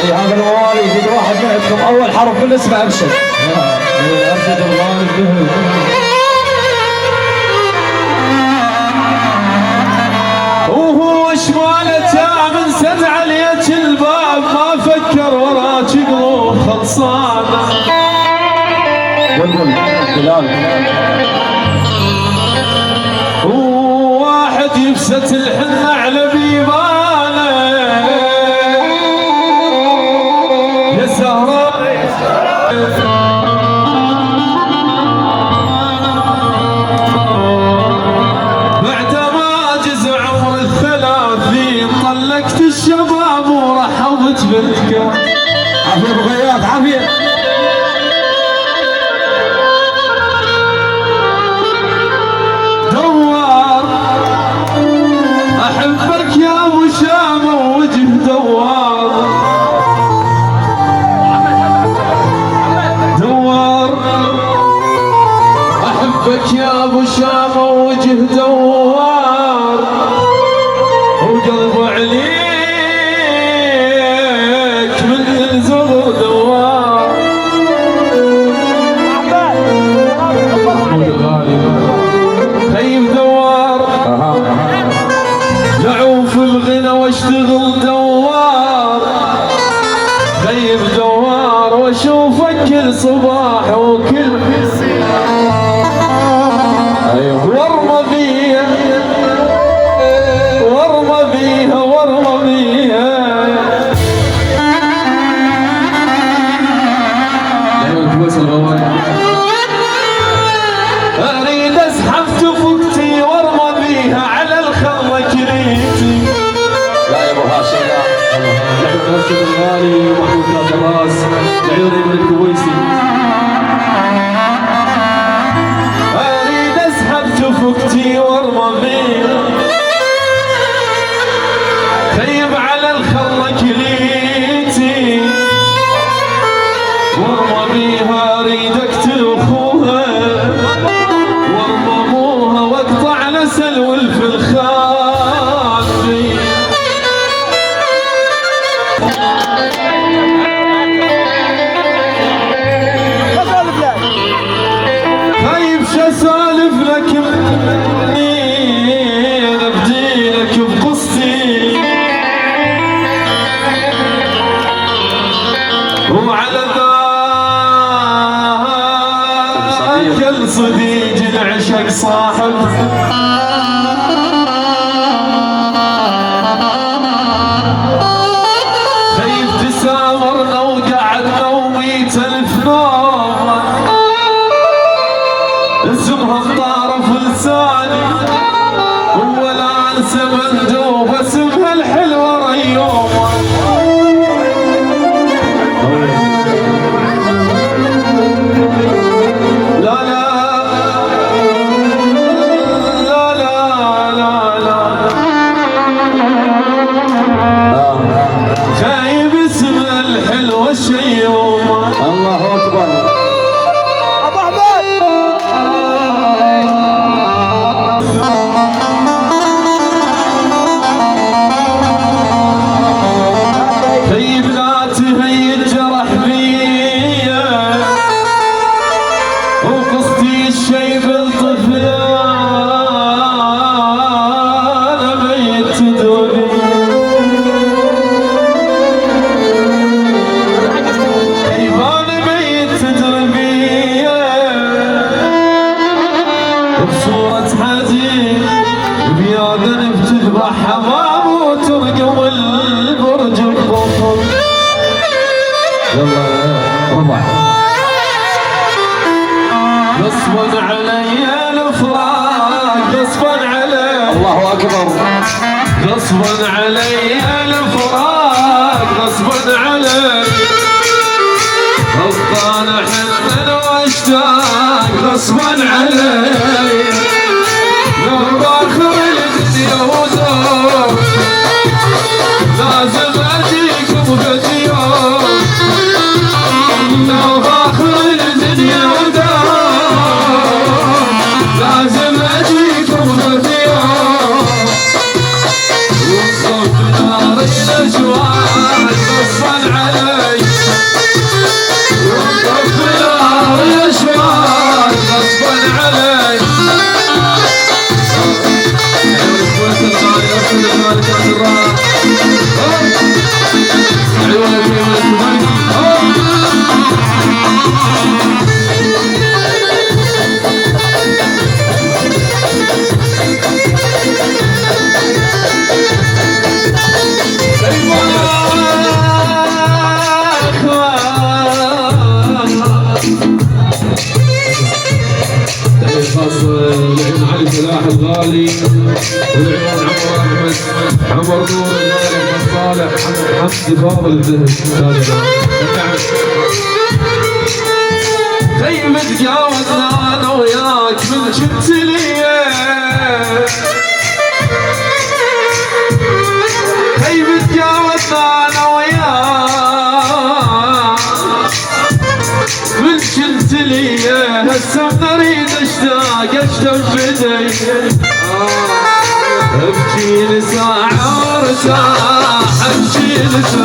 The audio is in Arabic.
هذا الوالي يجد واحد منكم اول حرف من اسمه ارشد. ارشد الوالي به. وهو شمالته من سد عليك الباب ما فكر وراك قلوب خلصانه. قلقل بلال. وواحد يفسد الحنه على بيبانه يا زهراء. بعدما جزع عمر الثلاثين طلقت الشباب ورحبت بالكم. عافية ابو غياث عافية. دوار احبك يا ابو شامه وجه دوار. دوار احبك يا ابو شامه وجه دوار وقلب عليك من الزغر دوار. خيب دوار دعوف الغنى واشتغل دوار. خيب دوار واشوفك كل صباح وكل ورمى بيها ورمى بيها ورمى بيها. اريد اسحب تفوقتي وارمى بيها على الخضره كريتي. لا يا ابو هاشم نحن نرشد الغالي محمود تاج الراس لعيون ابن الكويسي. اريد اسحب تفوقتي وارمى بيها خيب على الخضره كليتي وارمى بيها. اريد اقتل اخوها وارمى ابوها واقطع نسل ولف الخال. خايف شسالف لك مني ابدي لك بقصتي وعلى ذاك الصديق العشق صاحب. خايف تسامرنا وقعدنا وميت الف نوم اسمها الطارف لساني ولا انسى مندوب اسمها الحلوه ريوم. لا لا لا لا لا لا خايب اسمها الحلوه الشيومه. الله اكبر. طيب لا تهي الجرح بيا وقصدي الشي بالطفل انا ميت تدوري. طيب انا ميت تدري بصورة حزين بيا ذنب تذبح حمام وترقم البرج الضفر. يلا ربع. غصبا علي الفراق غصبا علي. الله اكبر. غصبا علي الفراق غصبا علي. غصبا حزن واشتاق غصبا علي. لو باخر الدنيا ودور لازم اجيكم غد يوم. لو باخر الدنيا ودور لازم اجيكم غد يوم. وصوت نار والعيون عمر احمد، عمر نور الغالي، احمد صالح، حمدي فاضل خيب تجاوزنا انا وياك من كنت ليا، خيب تجاوزنا انا وياك من كنت ليا، هسه نريد اشتاق بدي ابكي لساعة ارتاح، ابكي لساعة